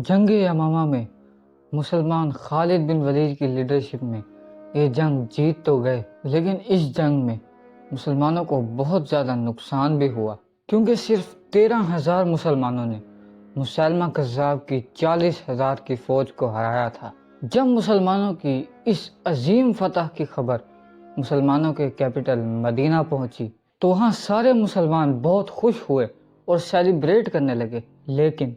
جنگ یمامہ میں مسلمان خالد بن ولید کی لیڈرشپ میں یہ جنگ جیت تو گئے، لیکن اس جنگ میں مسلمانوں کو بہت زیادہ نقصان بھی ہوا، کیونکہ صرف 13,000 مسلمانوں نے مسیلمہ کذاب کی 40,000 کی فوج کو ہرایا تھا۔ جب مسلمانوں کی اس عظیم فتح کی خبر مسلمانوں کے کیپٹل مدینہ پہنچی تو وہاں سارے مسلمان بہت خوش ہوئے اور سیلیبریٹ کرنے لگے، لیکن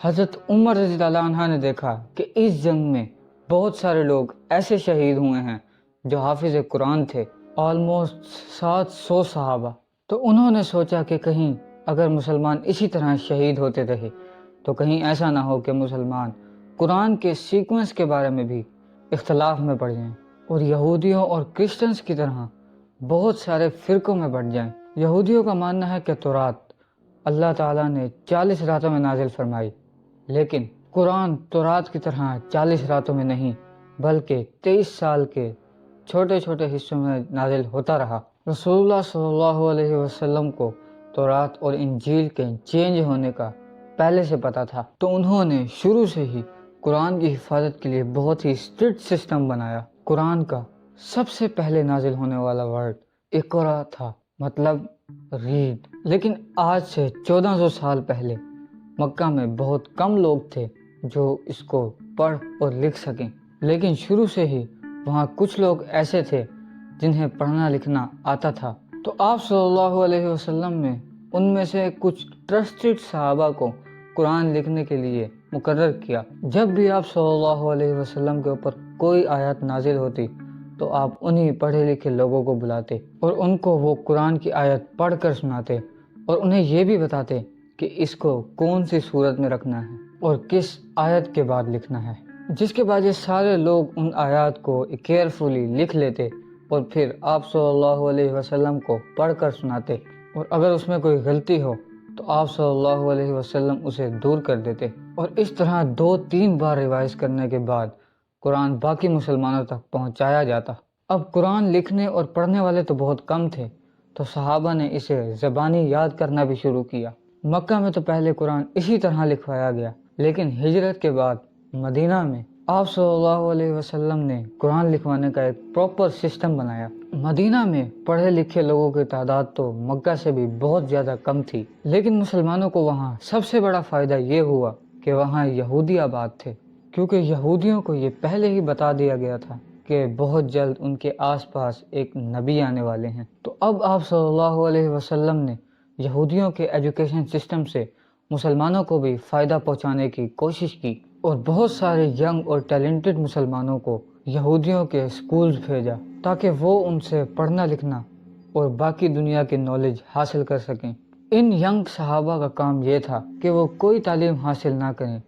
حضرت عمر رضی اللہ عنہ نے دیکھا کہ اس جنگ میں بہت سارے لوگ ایسے شہید ہوئے ہیں جو حافظ قرآن تھے، آلموسٹ 700 صحابہ۔ تو انہوں نے سوچا کہ کہیں اگر مسلمان اسی طرح شہید ہوتے رہے تو کہیں ایسا نہ ہو کہ مسلمان قرآن کے سیکوینس کے بارے میں بھی اختلاف میں پڑ جائیں اور یہودیوں اور کرسچنز کی طرح بہت سارے فرقوں میں بٹ جائیں۔ یہودیوں کا ماننا ہے کہ تورات اللہ تعالیٰ نے 40 راتوں میں نازل فرمائی، لیکن قرآن تورات کی طرح 40 راتوں میں نہیں بلکہ 23 سال کے چھوٹے چھوٹے حصوں میں نازل ہوتا رہا۔ رسول اللہ صلی اللہ علیہ وسلم کو تورات اور انجیل کے چینج ہونے کا پہلے سے پتا تھا، تو انہوں نے شروع سے ہی قرآن کی حفاظت کے لیے بہت ہی اسٹرکٹ سسٹم بنایا۔ قرآن کا سب سے پہلے نازل ہونے والا ورڈ اقرا تھا، مطلب ریڈ، لیکن آج سے 1400 سال پہلے مکہ میں بہت کم لوگ تھے جو اس کو پڑھ اور لکھ سکیں، لیکن شروع سے ہی وہاں کچھ لوگ ایسے تھے جنہیں پڑھنا لکھنا آتا تھا، تو آپ صلی اللہ علیہ وسلم نے ان میں سے کچھ ٹرسٹڈ صحابہ کو قرآن لکھنے کے لیے مقرر کیا۔ جب بھی آپ صلی اللہ علیہ وسلم کے اوپر کوئی آیت نازل ہوتی تو آپ انہی پڑھے لکھے لوگوں کو بلاتے اور ان کو وہ قرآن کی آیت پڑھ کر سناتے اور انہیں یہ بھی بتاتے کہ اس کو کون سی صورت میں رکھنا ہے اور کس آیت کے بعد لکھنا ہے، جس کے بعد یہ سارے لوگ ان آیات کو کیئرفلی لکھ لیتے اور پھر آپ صلی اللہ علیہ وسلم کو پڑھ کر سناتے، اور اگر اس میں کوئی غلطی ہو تو آپ صلی اللہ علیہ وسلم اسے دور کر دیتے، اور اس طرح 2-3 بار ریوائز کرنے کے بعد قرآن باقی مسلمانوں تک پہنچایا جاتا۔ اب قرآن لکھنے اور پڑھنے والے تو بہت کم تھے، تو صحابہ نے اسے زبانی یاد کرنا بھی شروع کیا۔ مکہ میں تو پہلے قرآن اسی طرح لکھوایا گیا، لیکن ہجرت کے بعد مدینہ میں آپ صلی اللہ علیہ وسلم نے قرآن لکھوانے کا ایک پراپر سسٹم بنایا۔ مدینہ میں پڑھے لکھے لوگوں کی تعداد تو مکہ سے بھی بہت زیادہ کم تھی، لیکن مسلمانوں کو وہاں سب سے بڑا فائدہ یہ ہوا کہ وہاں یہودی آباد تھے، کیونکہ یہودیوں کو یہ پہلے ہی بتا دیا گیا تھا کہ بہت جلد ان کے آس پاس ایک نبی آنے والے ہیں۔ تو اب آپ صلی اللہ علیہ وسلم نے یہودیوں کے ایجوکیشن سسٹم سے مسلمانوں کو بھی فائدہ پہنچانے کی کوشش کی اور بہت سارے ینگ اور ٹیلنٹڈ مسلمانوں کو یہودیوں کے سکولز بھیجا تاکہ وہ ان سے پڑھنا لکھنا اور باقی دنیا کی نالج حاصل کر سکیں۔ ان ینگ صحابہ کا کام یہ تھا کہ وہ کوئی تعلیم حاصل نہ کریں،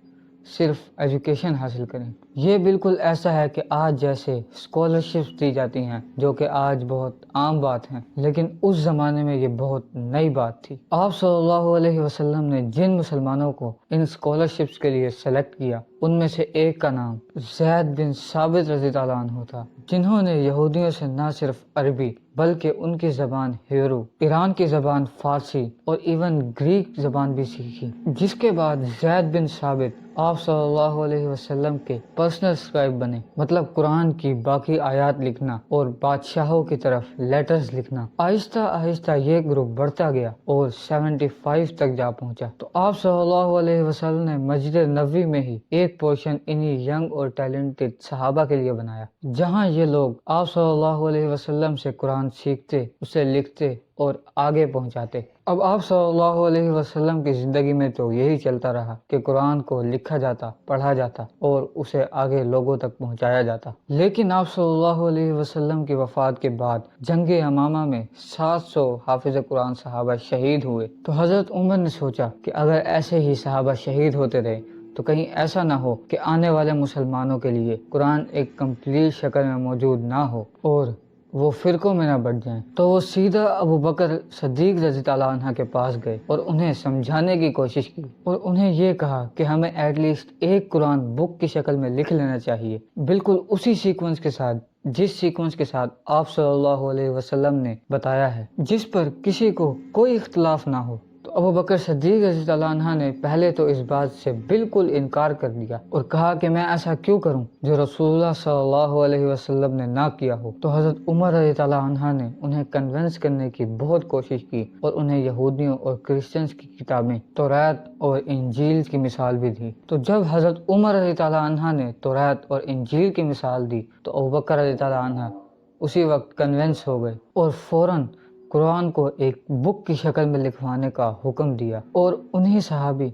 صرف ایجوکیشن حاصل کریں۔ یہ بالکل ایسا ہے کہ آج جیسے اسکالرشپس دی جاتی ہیں جو کہ آج بہت عام بات ہیں، لیکن اس زمانے میں یہ بہت نئی بات تھی۔ آپ صلی اللہ علیہ وسلم نے جن مسلمانوں کو ان اسکالرشپس کے لیے سلیکٹ کیا ان میں سے ایک کا نام زید بن ثابت رضی اللہ عنہ تھا، جنہوں نے یہودیوں سے نہ صرف عربی بلکہ ان کی زبان ہیبرو، ایران کی زبان فارسی اور ایون گریک زبان بھی سیکھی، جس کے بعد زید بن ثابت آپ صلی اللہ علیہ وسلم کے پرسنل اسکرائب بنے، مطلب قرآن کی باقی آیات لکھنا اور بادشاہوں کی طرف لیٹرز لکھنا۔ آہستہ آہستہ یہ گروپ بڑھتا گیا اور 75 تک جا پہنچا۔ تو آپ صلی اللہ علیہ وسلم نے مسجد نبوی میں ہی ایک پورشن انہی ینگ اور ٹیلنٹڈ صحابہ کے لیے بنایا، جہاں یہ لوگ آپ صلی اللہ علیہ وسلم سے قرآن سیکھتے، اسے لکھتے اور آگے پہنچاتے۔ اب آپ صلی اللہ علیہ وسلم کی زندگی میں تو یہی چلتا رہا کہ قرآن کو لکھا جاتا، پڑھا جاتا اور اسے آگے لوگوں تک پہنچایا جاتا، لیکن آپ صلی اللہ علیہ وسلم کی وفات کے بعد جنگ یمامہ میں 700 حافظ قرآن صحابہ شہید ہوئے۔ تو حضرت عمر نے سوچا کہ اگر ایسے ہی صحابہ شہید ہوتے رہے تو کہیں ایسا نہ ہو کہ آنے والے مسلمانوں کے لیے قرآن ایک کمپلیٹ شکل میں موجود نہ ہو اور وہ فرقوں میں نہ بٹ جائیں۔ تو وہ سیدھا ابو بکر صدیق رضی اللہ عنہ کے پاس گئے اور انہیں سمجھانے کی کوشش کی اور انہیں یہ کہا کہ ہمیں ایٹ لیسٹ ایک قرآن بک کی شکل میں لکھ لینا چاہیے، بالکل اسی سیکوینس کے ساتھ جس سیکوینس کے ساتھ آپ صلی اللہ علیہ وسلم نے بتایا ہے، جس پر کسی کو کوئی اختلاف نہ ہو۔ تو ابو بکر صدیق رضی اللہ عنہ نے پہلے تو اس بات سے بالکل انکار کر دیا اور کہا کہ میں ایسا کیوں کروں جو رسول اللہ صلی اللہ علیہ وسلم نے نہ کیا ہو۔ تو حضرت عمر رضی اللہ عنہ نے انہیں کنونس کرنے کی بہت کوشش کی اور انہیں یہودیوں اور کرسچنز کی کتابیں توریت اور انجیل کی مثال بھی دی۔ تو جب حضرت عمر رضی اللہ عنہ نے توریت اور انجیل کی مثال دی تو ابو بکر رضی اللہ عنہ اسی وقت کنونس ہو گئے اور فوراً قرآن کو ایک بک کی شکل میں لکھوانے کا حکم دیا اور انہی صحابی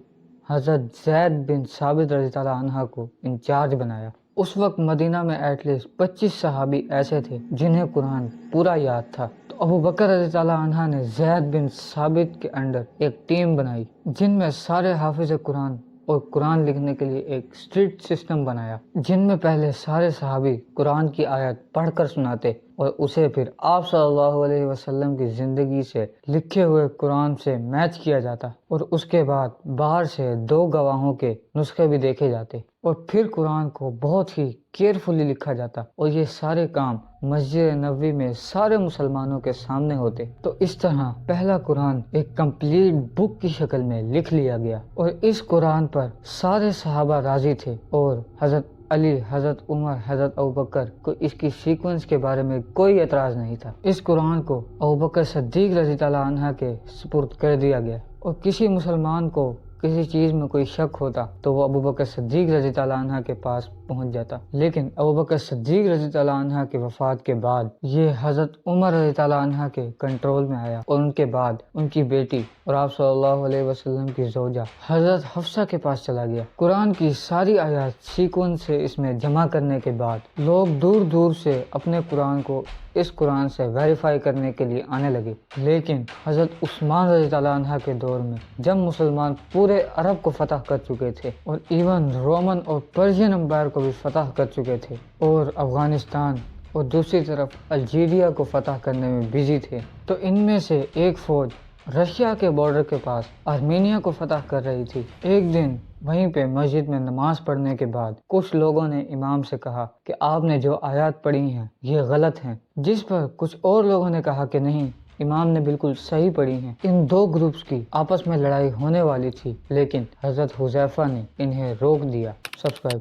حضرت زید بن ثابت رضی اللہ عنہ کو انچارج بنایا۔ اس وقت مدینہ میں ایٹ لیسٹ 25 صحابی ایسے تھے جنہیں قرآن پورا یاد تھا۔ تو ابو بکر رضی اللہ عنہ نے زید بن ثابت کے انڈر ایک ٹیم بنائی جن میں سارے حافظ قرآن اور قرآن لکھنے کے لیے ایک اسٹرکٹ سسٹم بنایا، جن میں پہلے سارے صحابی قرآن کی آیت پڑھ کر سناتے اور اسے پھر آپ صلی اللہ علیہ وسلم کی زندگی سے لکھے ہوئے قرآن سے میچ کیا جاتا اور اس کے بعد باہر سے 2 گواہوں کے نسخے بھی دیکھے جاتے اور پھر قرآن کو بہت ہی کیئرفلی لکھا جاتا اور یہ سارے کام مسجد نبوی میں سارے مسلمانوں کے سامنے ہوتے۔ تو اس طرح پہلا قرآن ایک کمپلیٹ بک کی شکل میں لکھ لیا گیا اور اس قرآن پر سارے صحابہ راضی تھے اور حضرت علی، حضرت عمر، حضرت ابوبکر کو اس کی سیکوینس کے بارے میں کوئی اعتراض نہیں تھا۔ اس قرآن کو ابوبکر صدیق رضی اللہ عنہ کے سپرد کر دیا گیا اور کسی مسلمان کو کسی چیز میں کوئی شک ہوتا تو وہ ابوبکر صدیق رضی اللہ عنہ کے پاس پہنچ جاتا، لیکن ابوبکر صدیق رضی اللہ عنہ کے وفات کے بعد یہ حضرت عمر رضی اللہ عنہ کے کنٹرول میں آیا اور ان کے بعد ان کی بیٹی اور آپ صلی اللہ علیہ وسلم کی زوجہ حضرت حفصہ کے پاس چلا گیا۔ قرآن کی ساری آیات سیکوینس سے اس میں جمع کرنے کے بعد لوگ دور دور سے اپنے قرآن کو اس قرآن سے ویریفائی کرنے کے لیے آنے لگے، لیکن حضرت عثمان رضی اللہ عنہ کے دور میں جب مسلمان پورے عرب کو فتح کر چکے تھے اور ایون رومن اور پرشین امپائر کو بھی فتح کر چکے تھے اور افغانستان اور دوسری طرف الجیریا کو فتح کرنے میں بزی تھے، تو ان میں سے ایک فوج رشیا کے بارڈر کے پاس آرمینیا کو فتح کر رہی تھی۔ ایک دن وہیں پہ مسجد میں نماز پڑھنے کے بعد کچھ لوگوں نے امام سے کہا کہ آپ نے جو آیات پڑھی ہیں یہ غلط ہیں، جس پر کچھ اور لوگوں نے کہا کہ نہیں، امام نے بالکل صحیح پڑھی ہیں۔ ان 2 گروپس کی آپس میں لڑائی ہونے والی تھی، لیکن حضرت حذیفہ نے انہیں روک دیا۔ سبسکرائب